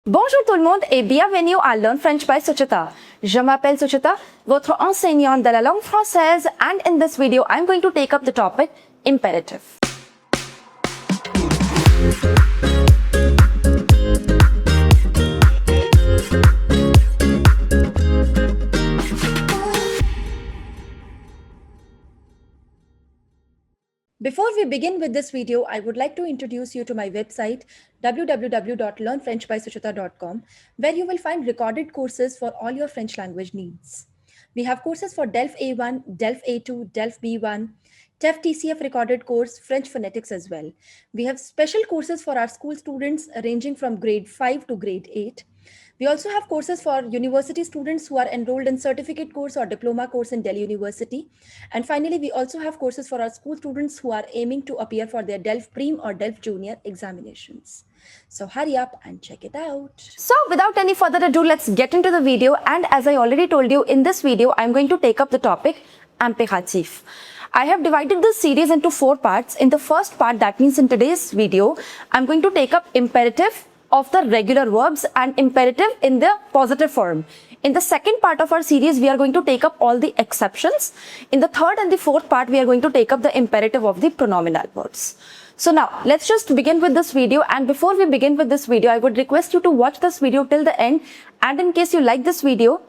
Bonjour tout le monde et bienvenue à Learn French by Suchita. Je m'appelle Suchita, votre enseignante de la langue française, and in this video I'm going to take up the topic imperative. Before we begin with this video, I would like to introduce you to my website www.learnfrenchbysuchita.com, where you will find recorded courses for all your French language needs. We have courses for DELF A1, DELF A2, DELF B1, TEF TCF recorded course, French phonetics as well. We have special courses for our school students ranging from grade 5 to grade 8. We also have courses for university students who are enrolled in certificate course or diploma course in Delhi University. And finally, we also have courses for our school students who are aiming to appear for their DELF Prem or DELF Junior examinations. So hurry up and check it out. So without any further ado, let's get into the video. And as I already told you, in this video, I'm going to take up the topic imperatif. I have divided this series into 4 parts. In the first part, that means in today's video, I'm going to take up imperative of the regular verbs and imperative in the positive form. In the second part of our series, we are going to take up all the exceptions. In the third and the fourth part, we are going to take up the imperative of the pronominal verbs. So now, let's just begin with this video. And before we begin with this video, I would request you to watch this video till the end. And in case you like this video,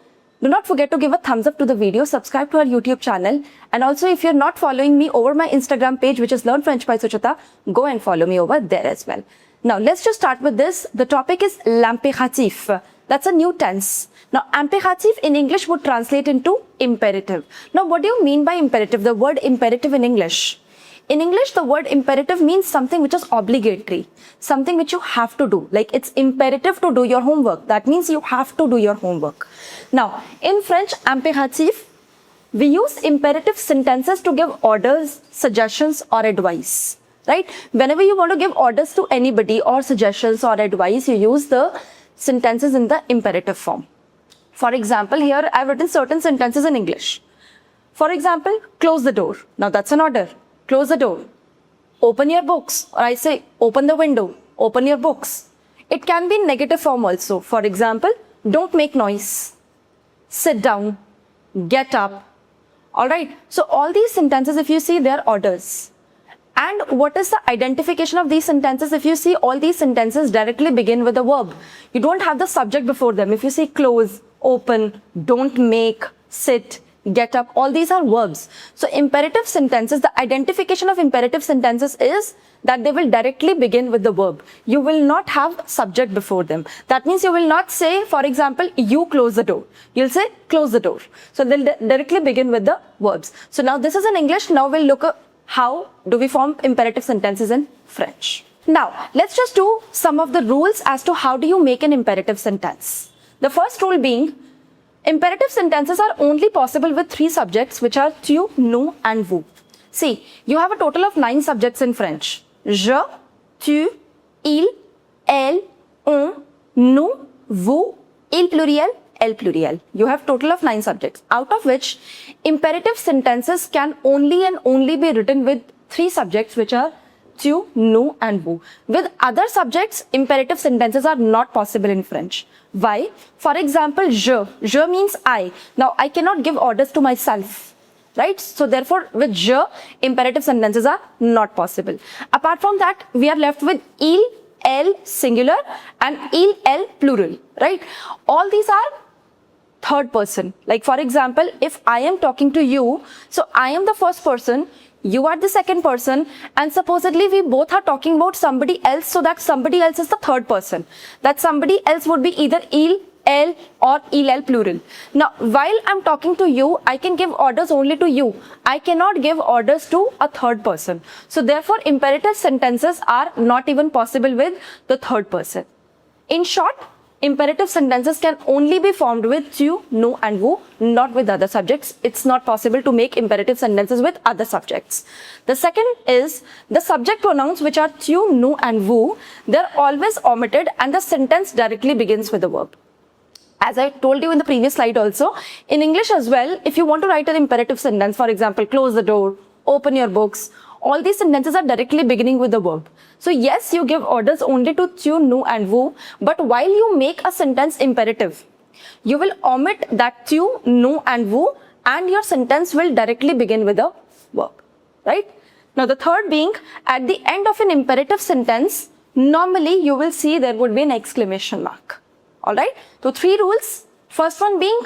do not forget to give a thumbs up to the video, subscribe to our YouTube channel. And also, if you're not following me over my Instagram page, which is Learn French by Suchita, go and follow me over there as well. Now, let's just start with this. The topic is l'impératif. That's a new tense. Now, impératif in English would translate into imperative. Now, what do you mean by imperative? The word imperative in English. In English, the word imperative means something which is obligatory, something which you have to do. Like it's imperative to do your homework. That means you have to do your homework. Now, in French, impératif, we use imperative sentences to give orders, suggestions, or advice. Right? Whenever you want to give orders to anybody or suggestions or advice, you use the sentences in the imperative form. For example, here I've written certain sentences in English. For example, close the door. Now that's an order. Close the door. Open your books. Or I say, open the window. Open your books. It can be in negative form also. For example, don't make noise. Sit down. Get up. Alright. So all these sentences, if you see, they are orders. And what is the identification of these sentences? If you see, all these sentences directly begin with a verb. You don't have the subject before them. If you see close, open, don't make, sit, get up, all these are verbs. So imperative sentences, the identification of imperative sentences is that they will directly begin with the verb. You will not have subject before them. That means you will not say, for example, you close the door. You'll say, close the door. So they'll directly begin with the verbs. So now this is in English. Now we'll look at how do we form imperative sentences in French. Now, let's just do some of the rules as to how do you make an imperative sentence. The first rule being, imperative sentences are only possible with 3 subjects, which are tu, nous, and vous. See, you have a total of 9 subjects in French. Je, tu, il, elle, on, nous, vous, il pluriel, elle pluriel. You have total of 9 subjects, out of which imperative sentences can only and only be written with 3 subjects, which are tu, nous, and vous. With other subjects, imperative sentences are not possible in French. Why? For example, je. Je means I. Now, I cannot give orders to myself. Right? So, therefore, with je, imperative sentences are not possible. Apart from that, we are left with il, elle, singular, and il, elle, plural. Right? All these are third person. Like for example, if I am talking to you, so I am the first person, you are the second person, and supposedly we both are talking about somebody else, so that somebody else is the third person. That somebody else would be either il, elle, or il, elle plural. Now, while I'm talking to you, I can give orders only to you. I cannot give orders to a third person. So therefore, imperative sentences are not even possible with the third person. In short, imperative sentences can only be formed with tu, nous, and vous, not with other subjects. It's not possible to make imperative sentences with other subjects. The second is the subject pronouns, which are tu, nous, and vous. They're always omitted and the sentence directly begins with the verb. As I told you in the previous slide also, in English as well, if you want to write an imperative sentence, for example, close the door, open your books, all these sentences are directly beginning with the verb. So yes, you give orders only to tu, nu and vu, but while you make a sentence imperative, you will omit that tu, nu and vu, and your sentence will directly begin with a verb, right? Now the third being, at the end of an imperative sentence, normally you will see there would be an exclamation mark. Alright, so 3 rules. First one being,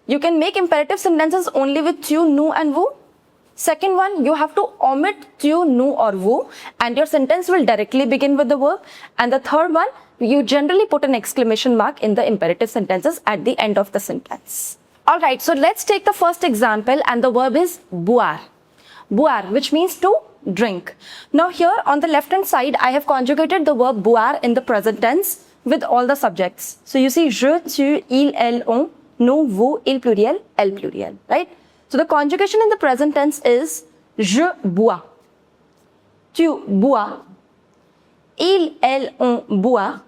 you can make imperative sentences only with tu, nu and vu. Second one, you have to omit tu, nu or vu and your sentence will directly begin with the verb. And the third one, you generally put an exclamation mark in the imperative sentences at the end of the sentence. Alright, so let's take the first example and the verb is boire. Boire, which means to drink. Now here on the left hand side, I have conjugated the verb boire in the present tense with all the subjects. So you see je, tu, il, elle, on, nous, vous, il pluriel, elle pluriel, right? So the conjugation in the present tense is je bois, tu bois, il, elle, on boit,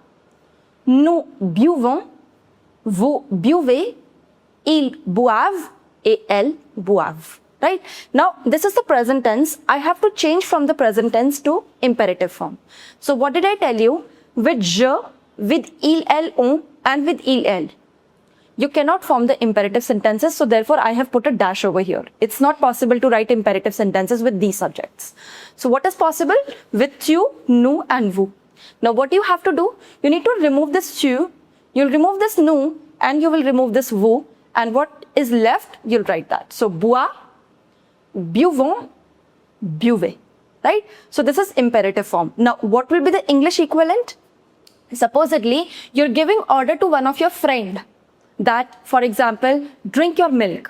nous buvons, vous buvez, ils boivent et elles boivent. Right? Now, this is the present tense. I have to change from the present tense to imperative form. So, what did I tell you? With je, with il, elle, on and with il, elle, you cannot form the imperative sentences. So, therefore, I have put a dash over here. It's not possible to write imperative sentences with these subjects. So, what is possible? With tu, nu and vu. Now, what you have to do? You need to remove this tu, you'll remove this nu and you will remove this vu. And what is left, you'll write that. So, bois, buvons, buvez, right? So this is imperative form. Now, what will be the English equivalent? Supposedly, you're giving order to one of your friend that, for example, drink your milk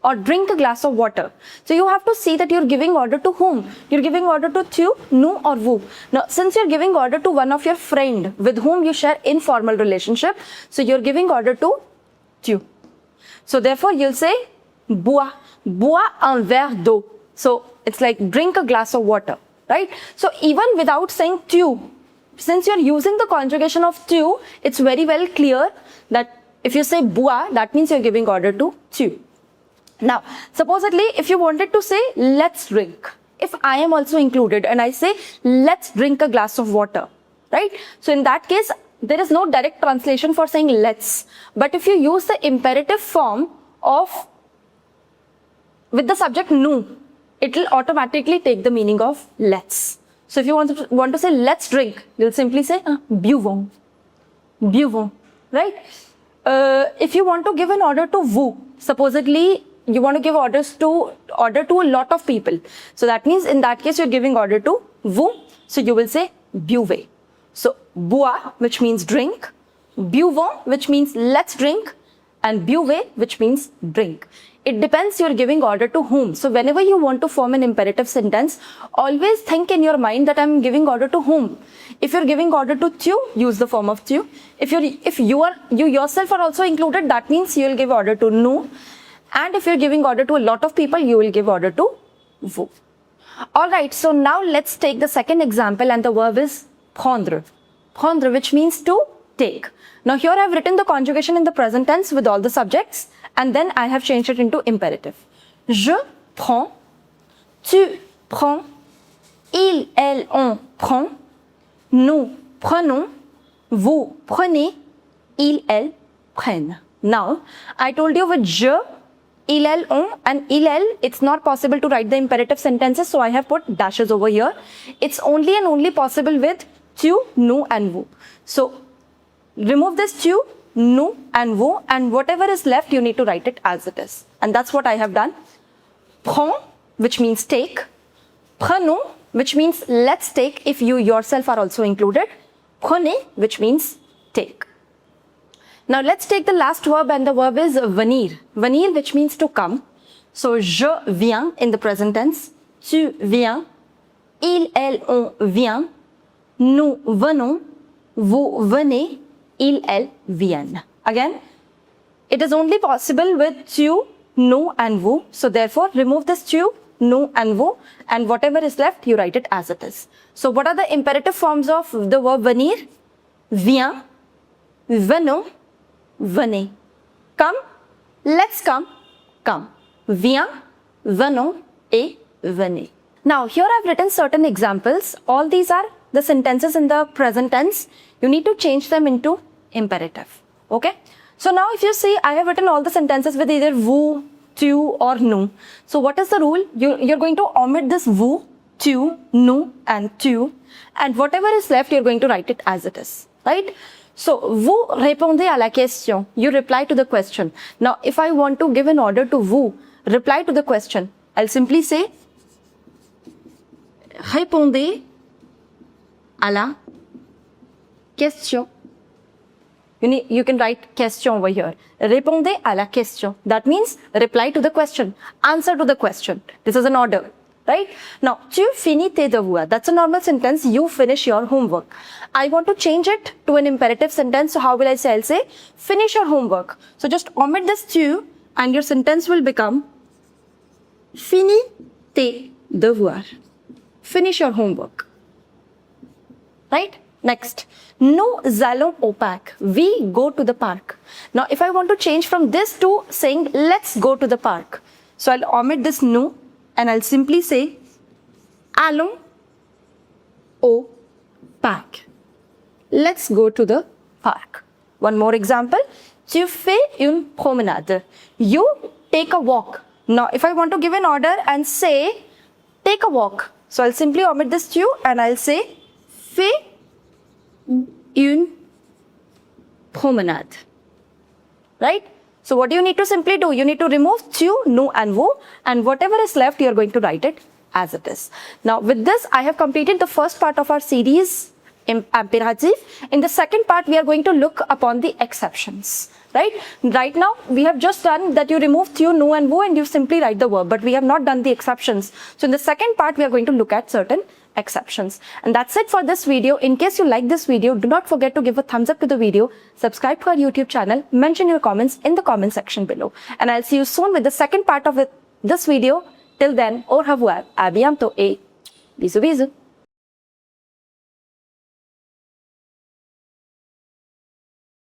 or drink a glass of water. So you have to see that you're giving order to whom? You're giving order to tu, nu or vu. Now, since you're giving order to one of your friend with whom you share informal relationship, so you're giving order to tu. So therefore, you'll say bois. Bois un verre d'eau. So it's like drink a glass of water, right? So even without saying tu, since you're using the conjugation of tu, it's very well clear that if you say bois, that means you're giving order to tu. Now, supposedly, if you wanted to say let's drink, if I am also included and I say let's drink a glass of water, right? So in that case, there is no direct translation for saying let's. But if you use the imperative form of with the subject nu, it will automatically take the meaning of let's. So if you want to say let's drink, you'll simply say buvons, buvons, right? If you want to give an order to vous, supposedly you want to give order to a lot of people. So that means in that case you're giving order to vous. So you will say buvez. So bois, which means drink, buvons, which means let's drink, and buvez, which means drink. It depends you're giving order to whom. So whenever you want to form an imperative sentence, always think in your mind that I'm giving order to whom. If you're giving order to tu, use the form of tu. If you yourself are also included, that means you will give order to nu. And if you're giving order to a lot of people, you will give order to vous. Alright, so now let's take the second example and the verb is prendre. Prendre, which means to take. Now here I've written the conjugation in the present tense with all the subjects and then I have changed it into imperative. Je prends, tu prends, il, elle, on prend, nous prenons, vous prenez, ils, elles prennent. Now, I told you with je, il, elle, on and il, elle, it's not possible to write the imperative sentences, so I have put dashes over here. It's only and only possible with tu, nu and vous. So, remove this tu, nu and vous and whatever is left you need to write it as it is. And that's what I have done. Prends, which means take. Prenons, which means let's take if you yourself are also included. Prenez, which means take. Now let's take the last verb and the verb is venir. Venir, which means to come. So je viens in the present tense. Tu viens. Il, elle, on vient. Nous venons. Vous venez. Ils, elles viennent. Again, it is only possible with tu, nu and vous. So therefore, remove this tu, nu and vous and whatever is left, you write it as it is. So what are the imperative forms of the verb venir? Viens, venons, venez. Come, let's come, come. Viens, venons et venez. Now, here I've written certain examples. All these are the sentences in the present tense. You need to change them into imperative. Okay? So now if you see, I have written all the sentences with either vous, tu or nous. So what is the rule? You're going to omit this vous, tu, nous and tu, and whatever is left, you're going to write it as it is. Right? So, vous répondez à la question. You reply to the question. Now, if I want to give an order to vous, reply to the question, I'll simply say, répondez à la question. You can write question over here. Répondez à la question. That means reply to the question, answer to the question. This is an order, right? Now, tu finis tes devoirs. That's a normal sentence. You finish your homework. I want to change it to an imperative sentence. So how will I say? I'll say, finish your homework. So just omit this tu and your sentence will become, finis tes devoirs. Finish your homework. Right? Next, nous allons au parc. We go to the park. Now, if I want to change from this to saying, let's go to the park. So, I'll omit this nous and I'll simply say, allons au parc. Let's go to the park. One more example. Tu fais une promenade. You take a walk. Now, if I want to give an order and say, take a walk. So, I'll simply omit this tu and I'll say, fais une promenade. Right? So what do you need to simply do? You need to remove tu, nous and vous, and whatever is left, you're going to write it as it is. Now with this, I have completed the first part of our series, imperative. In the second part, we are going to look upon the exceptions. Right? Right now, we have just done that you remove tu, nous and vous and you simply write the verb, but we have not done the exceptions. So in the second part, we are going to look at certain exceptions. And that's it for this video. In case you like this video, do not forget to give a thumbs up to the video, subscribe to our YouTube channel, mention your comments in the comment section below. And I'll see you soon with the second part of this video. Till then, au revoir, à bientôt et bisous bisous.